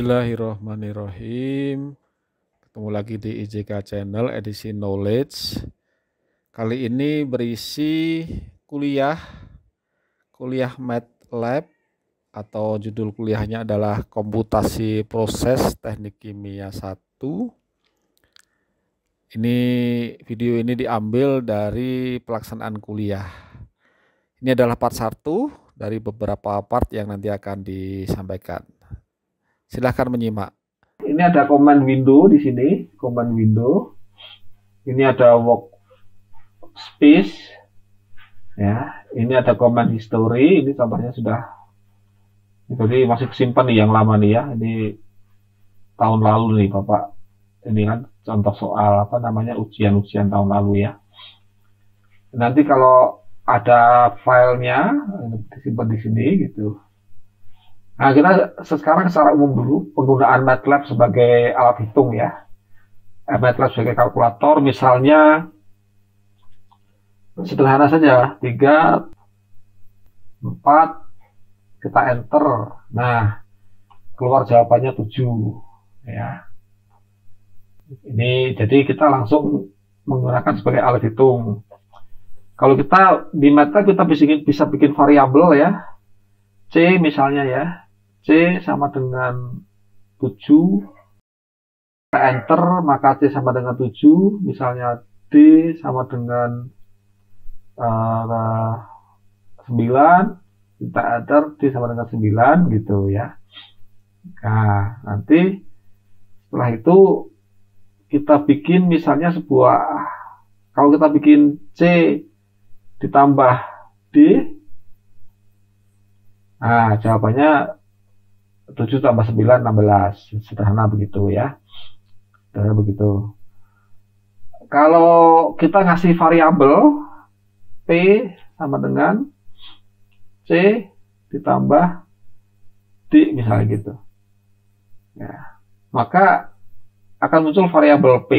Bismillahirrohmanirrohim. Ketemu lagi di IJK Channel edisi Knowledge. Kali ini berisi kuliah MATLAB atau judul kuliahnya adalah Komputasi Proses Teknik Kimia 1. Video ini diambil dari pelaksanaan kuliah. Ini adalah part 1 dari beberapa part yang nanti akan disampaikan. Silahkan menyimak. Ini ada command window di sini, command window. Ini ada workspace, ya. Ini ada command history. Ini contohnya sudah, jadi masih simpan nih yang lama nih ya. Ini tahun lalu nih Bapak. Ini kan contoh soal ujian-ujian tahun lalu ya. Nanti kalau ada filenya disimpan di sini gitu. Nah, kita sekarang secara umum dulu penggunaan MATLAB sebagai alat hitung ya. MATLAB sebagai kalkulator, misalnya sederhana saja, 3, 4, kita enter. Nah, keluar jawabannya 7 ya. Ini jadi kita langsung menggunakan sebagai alat hitung. Kalau kita di MATLAB kita bisa bikin variabel ya. C misalnya ya. C sama dengan 7, kita enter, maka C sama dengan 7, misalnya D sama dengan 9, kita enter, D sama dengan 9, gitu ya. Nah, nanti setelah itu kita bikin misalnya kalau kita bikin C ditambah D, nah jawabannya 7 tambah 9, 16. Sederhana begitu ya. Sederhana begitu. Kalau kita ngasih variabel P sama dengan C ditambah D misalnya gitu. Ya. Maka akan muncul variabel P.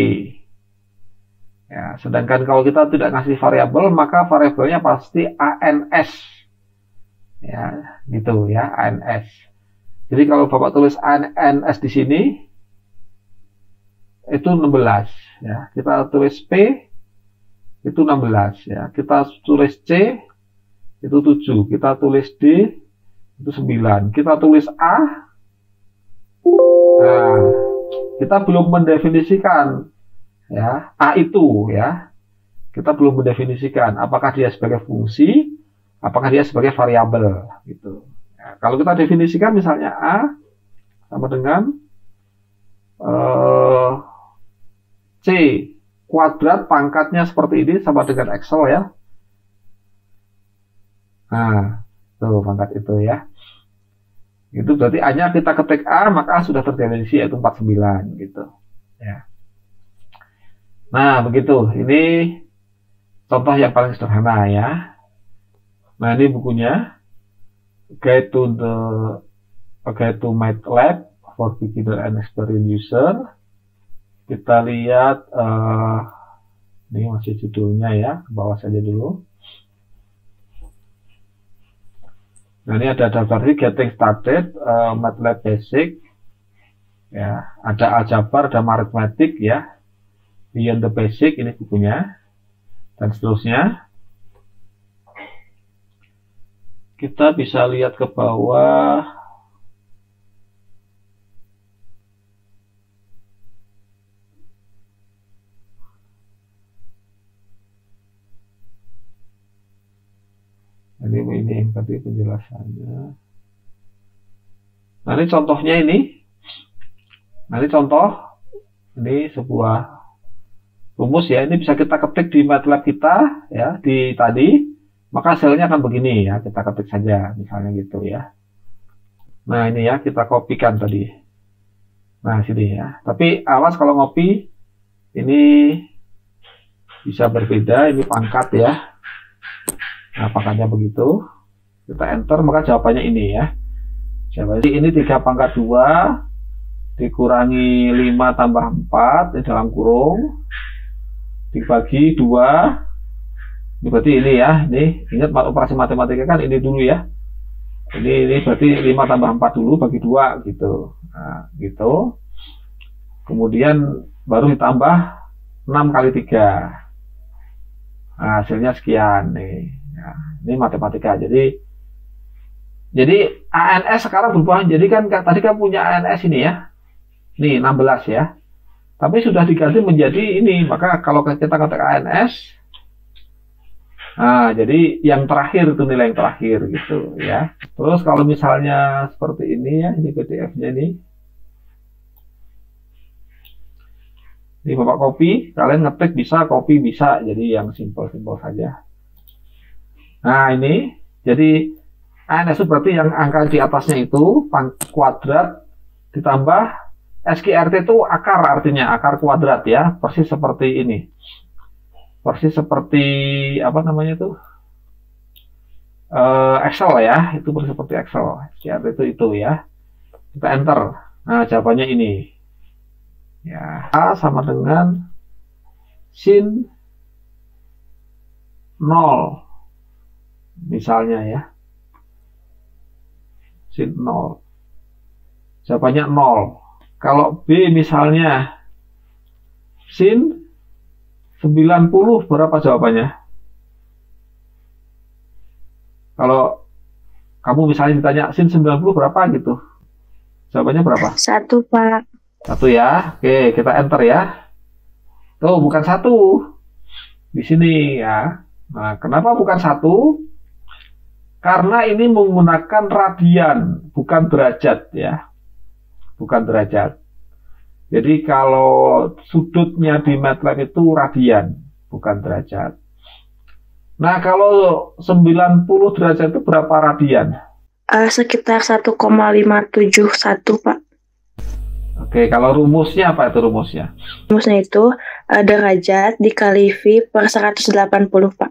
Ya, sedangkan kalau kita tidak ngasih variabel, maka variabelnya pasti ANS. Ya, gitu ya, ANS. Jadi kalau Bapak tulis ANS di sini itu 16 ya. Kita tulis P itu 16 ya. Kita tulis C itu 7. Kita tulis D itu 9. Kita tulis A. Nah, kita belum mendefinisikan ya, A itu ya. Kita belum mendefinisikan apakah dia sebagai fungsi, apakah dia sebagai variabel gitu. Nah, kalau kita definisikan misalnya A sama dengan C kuadrat pangkatnya seperti ini sama dengan Excel ya. Nah, tuh pangkat itu ya. Itu berarti A-nya kita ketik A, maka A sudah terdefinisi yaitu 49 gitu. Ya. Nah, begitu. Ini contoh yang paling sederhana ya. Nah, ini bukunya. Guide to MATLAB for Beginner and Experienced User. Kita lihat ini masih judulnya ya, ke bawah saja dulu. Nah, ini ada daftar Getting Started MATLAB Basic. Ya, ada aljabar, ada arithmetic ya. Beyond the Basic ini bukunya dan seterusnya. Kita bisa lihat ke bawah. Ini tadi penjelasannya. Nah, ini contohnya ini. Nah, ini contoh. Ini sebuah rumus ya. Ini bisa kita ketik di MATLAB kita ya, di tadi. Maka hasilnya akan begini ya, kita ketik saja misalnya gitu ya. Nah, ini ya, kita kopikan tadi. Nah, sini ya. Tapi awas kalau ngopi ini bisa berbeda, ini pangkat ya. Nah, pangkatnya begitu. Kita enter, maka jawabannya ini ya. Jadi ini 3 pangkat 2 dikurangi 5 tambah 4 di dalam kurung dibagi 2. Ini berarti ini ya, ini ingat operasi matematika kan ini dulu ya. Ini berarti 5 tambah 4 dulu bagi 2 gitu. Nah, gitu. Kemudian baru ditambah 6 kali 3. Nah, hasilnya sekian nih. Nah, ini matematika. Jadi ANS sekarang berubah. Jadi kan tadi kan punya ANS ini ya. Nih 16 ya. Tapi sudah diganti menjadi ini. Maka kalau kita ketik ANS, nah jadi yang terakhir itu nilai yang terakhir gitu ya. Terus kalau misalnya seperti ini ya, ini PDF-nya nih. Ini Bapak copy, kalian ngetik bisa, copy bisa, jadi yang simpel-simpel saja. Nah ini, jadi ANS itu berarti yang angka di atasnya itu kuadrat ditambah SQRT itu akar, artinya akar kuadrat ya, persis seperti ini. Persis seperti apa namanya itu? Excel ya, itu persis seperti Excel. SQRT itu ya. Kita enter. Nah, jawabannya ini. Ya, A sama dengan sin 0. Misalnya ya. Sin 0. Jawabannya 0. Kalau B misalnya sin 90, berapa jawabannya? Kalau kamu misalnya ditanya sin 90 berapa gitu. Jawabannya berapa? 1, Pak. 1 ya. Oke, kita enter ya. Tuh, bukan 1. Di sini ya. Nah, kenapa bukan 1? Karena ini menggunakan radian, bukan derajat ya. Bukan derajat. Jadi kalau sudutnya di MATLAB itu radian, bukan derajat. Nah, kalau 90 derajat itu berapa radian? Sekitar 1,571, Pak. Oke, kalau rumusnya apa itu rumusnya? Rumusnya itu derajat dikali V per 180, Pak.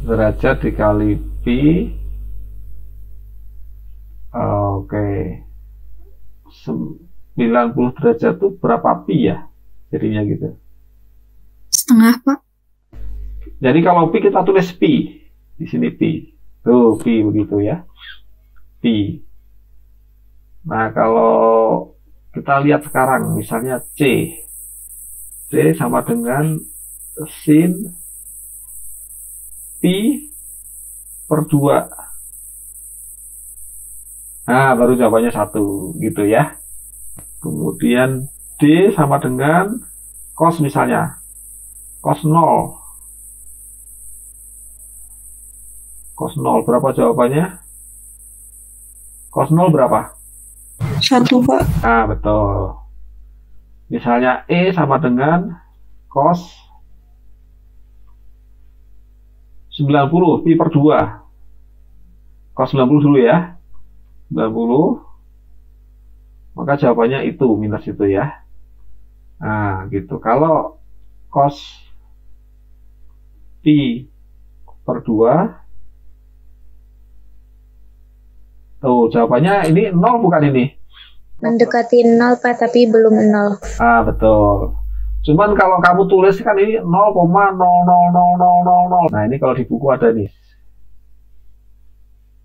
Derajat dikali Pi. Oke. 90 derajat itu berapa pi ya? Jadinya gitu. Setengah, Pak. Jadi kalau pi kita tulis pi. Di sini pi. Tuh, pi begitu ya. Pi. Nah, kalau kita lihat sekarang misalnya C. C sama dengan sin pi per 2. Nah, baru jawabannya 1 gitu ya. Kemudian D sama dengan cos misalnya. Cos 0. Cos 0 berapa jawabannya? Cos 0 berapa? 1, Pak. Nah, betul. Misalnya E sama dengan cos 90 pi per 2. Cos 90 dulu ya. 90. Maka jawabannya itu, minus itu ya. Nah, gitu. Kalau cos pi per 2. Tuh, jawabannya ini 0 bukan ini? Mendekati 0, Pak, tapi belum 0. Ah, betul. Cuman kalau kamu tulis kan ini 0,000000. Nah, ini kalau di buku ada nih.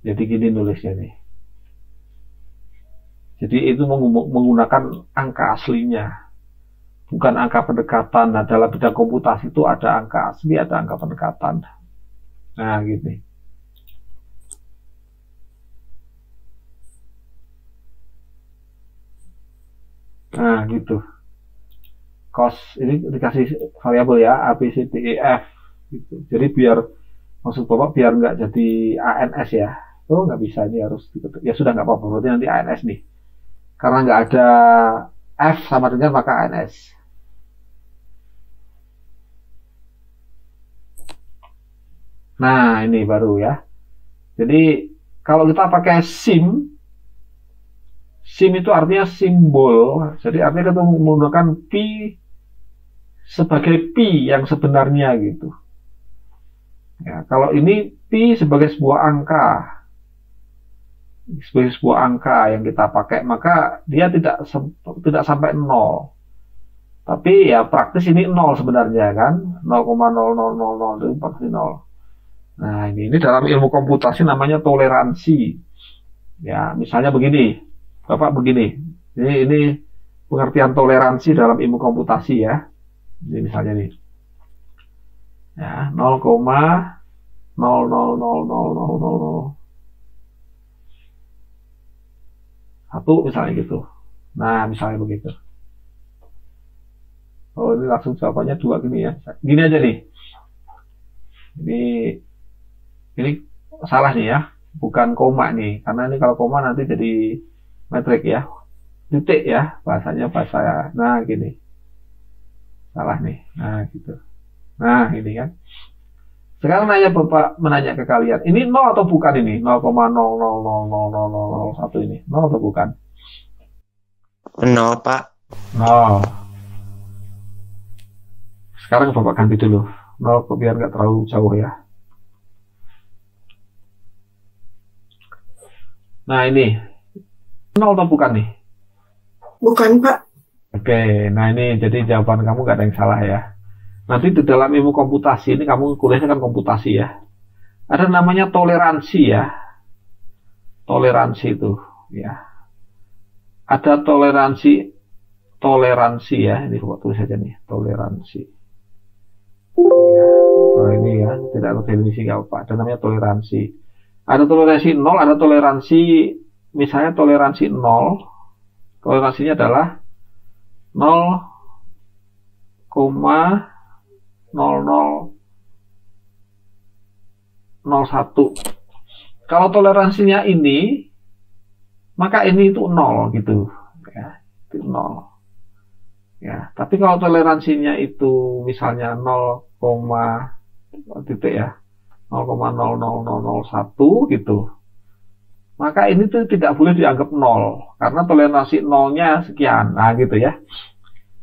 Jadi gini nulisnya nih. Jadi itu menggunakan angka aslinya. Bukan angka pendekatan. Nah, dalam bidang komputasi itu ada angka asli, ada angka pendekatan. Nah, gini. Nah, gitu. Cos ini dikasih variabel ya, A, B, C, D, E, F. Gitu. Jadi biar, maksud Bapak biar nggak jadi ANS ya. Oh, nggak bisa, ini harus diketik. Ya sudah, nggak apa-apa, berarti nanti ANS nih. Karena nggak ada F sama dengan maka ANS. Nah, ini baru ya. Jadi, kalau kita pakai SIM itu artinya simbol. Jadi artinya kita menggunakan pi sebagai pi yang sebenarnya gitu. Ya, kalau ini pi sebagai sebuah angka. Sebagai sebuah angka yang kita pakai, maka dia tidak sampai 0. Tapi ya praktis ini 0 sebenarnya kan. 0,0000 itu pasti 0. Nah, ini dalam ilmu komputasi namanya toleransi. Ya, misalnya begini, Bapak begini. Ini pengertian toleransi dalam ilmu komputasi ya. Ini misalnya nih. Ya, 0,0000001 misalnya gitu. Nah, misalnya begitu. Oh, ini langsung jawabannya 2 gini ya. Gini aja nih. Ini salah nih ya. Bukan koma nih. Karena ini kalau koma nanti jadi metrik ya. Titik ya. Bahasanya bahasa. Nah, gini. Salah nih. Nah, gitu. Nah, ini kan. Sekarang nanya Bapak menanya ke kalian. Ini 0 atau bukan ini? 0,0000001 ini. 0 atau bukan? 0, Pak. 0. Sekarang Bapak ganti dulu. 0 biar nggak terlalu jauh ya. Nah, ini 0 atau bukan nih? Bukan, Pak. Oke, nah ini jadi jawaban kamu nggak ada yang salah ya. Nanti di dalam ilmu komputasi ini kamu kuliahnya kan komputasi ya. Ada namanya toleransi ya. Toleransi itu ya. Ada toleransi ya. Ini Bapak tulis saja nih, toleransi. Ya. Nah, ini ya, tidak ada definisi nggak apa. Ada namanya toleransi. Ada toleransi 0, ada toleransi misalnya toleransi 0. Toleransinya adalah 0,0001. Kalau toleransinya ini, maka ini itu 0 gitu. Ya, itu 0. Ya, tapi kalau toleransinya itu misalnya 0, titik ya, 0,00001 gitu. Maka ini tuh tidak boleh dianggap 0 karena toleransi 0-nya sekian. Nah, gitu ya.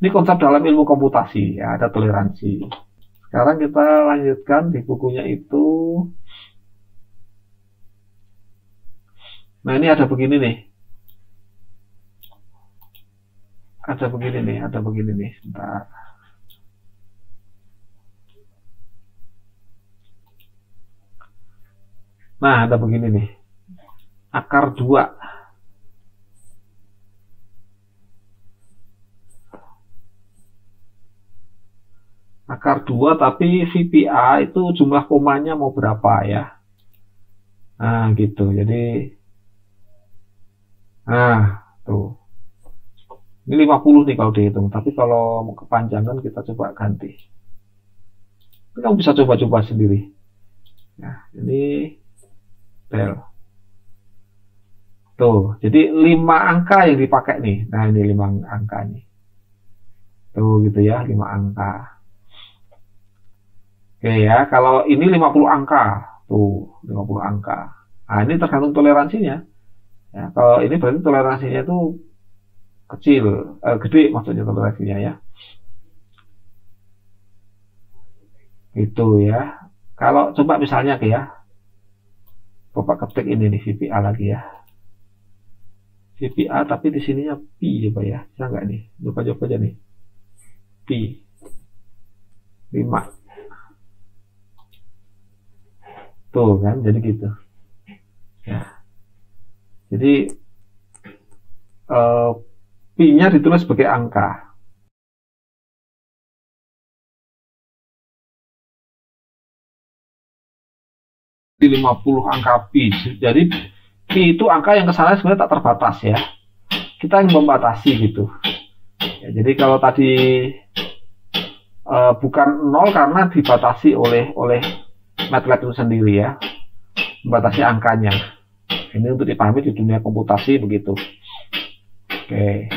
Ini konsep dalam ilmu komputasi ya, ada toleransi. Sekarang kita lanjutkan di bukunya itu. Nah, ini ada begini nih. Ada begini nih, sebentar. Nah, ada begini nih. Akar 2. Akar 2 tapi VPA itu jumlah komanya mau berapa ya. Nah, gitu. Jadi nah, tuh. Ini 50 nih kalau dihitung, tapi kalau mau kepanjangan kita coba ganti. Ini kamu bisa coba-coba sendiri. Nah, ini del. Tuh, jadi 5 angka yang dipakai nih. Nah, ini 5 angka nih. Tuh, gitu ya, 5 angka. Oke ya, kalau ini 50 angka. Tuh, 50 angka. Nah, ini tergantung toleransinya. Ya, kalau ini berarti toleransinya itu kecil, gede maksudnya toleransinya ya. Gitu ya. Kalau coba misalnya ya, Bapak ketik ini nih VPA lagi ya. VPA tapi di sininya pi coba ya. Bisa nggak nih? Coba aja nih. Pi 5. Tuh kan, jadi gitu. Ya. Jadi pi-nya ditulis sebagai angka. Di 50 angka pi. Jadi pi itu angka yang kesana sebenarnya tak terbatas ya. Kita yang membatasi gitu. Ya, jadi kalau tadi bukan 0 karena dibatasi oleh MATLAB itu sendiri ya. Membatasi angkanya. Ini untuk dipahami di dunia komputasi begitu. Oke.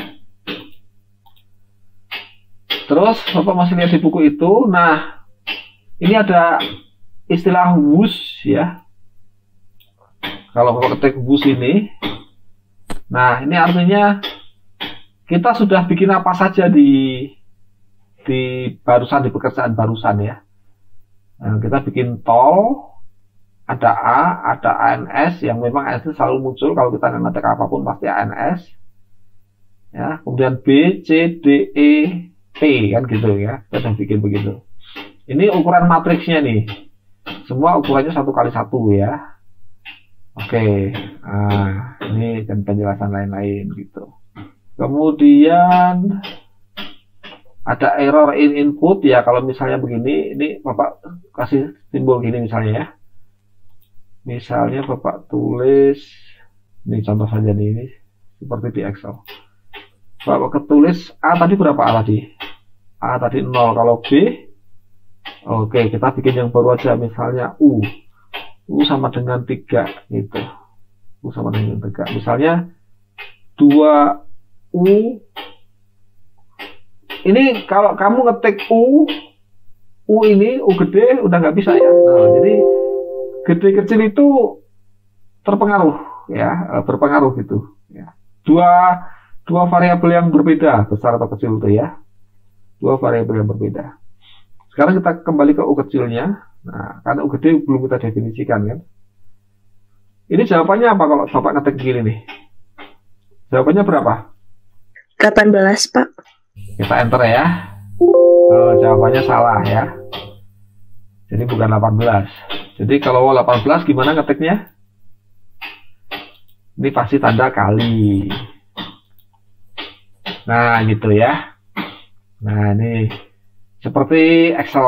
Terus Bapak masih lihat di buku itu. Nah, ini ada istilah WUS ya. Kalau Bapak ketik WUS ini, nah ini artinya kita sudah bikin apa saja di barusan, di pekerjaan barusan ya. Nah, kita bikin tol, ada A, ada ANS yang memang ANS itu selalu muncul kalau kita ngetik apapun pasti ANS. Ya, kemudian B, C, D, E, P kan gitu ya. Kita sudah bikin begitu. Ini ukuran matriksnya nih. Semua ukurannya 1 kali 1 ya. Oke, nah ini dan penjelasan lain-lain gitu. Kemudian ada error in input ya, kalau misalnya begini, ini Bapak kasih simbol gini misalnya ya. Misalnya Bapak tulis, ini contoh saja nih, ini seperti di Excel. Bapak ketulis A tadi berapa A tadi? A tadi 0, kalau B, oke kita bikin yang baru aja, misalnya U. U sama dengan 3 gitu. U sama dengan 3. Misalnya 2U. Ini kalau kamu ngetik U ini U gede udah nggak bisa ya. Nah, jadi gede kecil itu terpengaruh ya, berpengaruh gitu. Ya. Dua variabel yang berbeda, besar atau kecil itu ya. Dua variabel yang berbeda. Sekarang kita kembali ke U kecilnya. Nah, karena U gede belum kita definisikan kan. Ini jawabannya apa kalau Bapak ngetik gini nih? Jawabannya berapa? 18, Pak. Kita enter ya. Jawabannya salah ya. Jadi bukan 18. Jadi kalau 18 gimana ngetiknya? Ini pasti tanda kali. Nah gitu ya. Nah ini seperti Excel.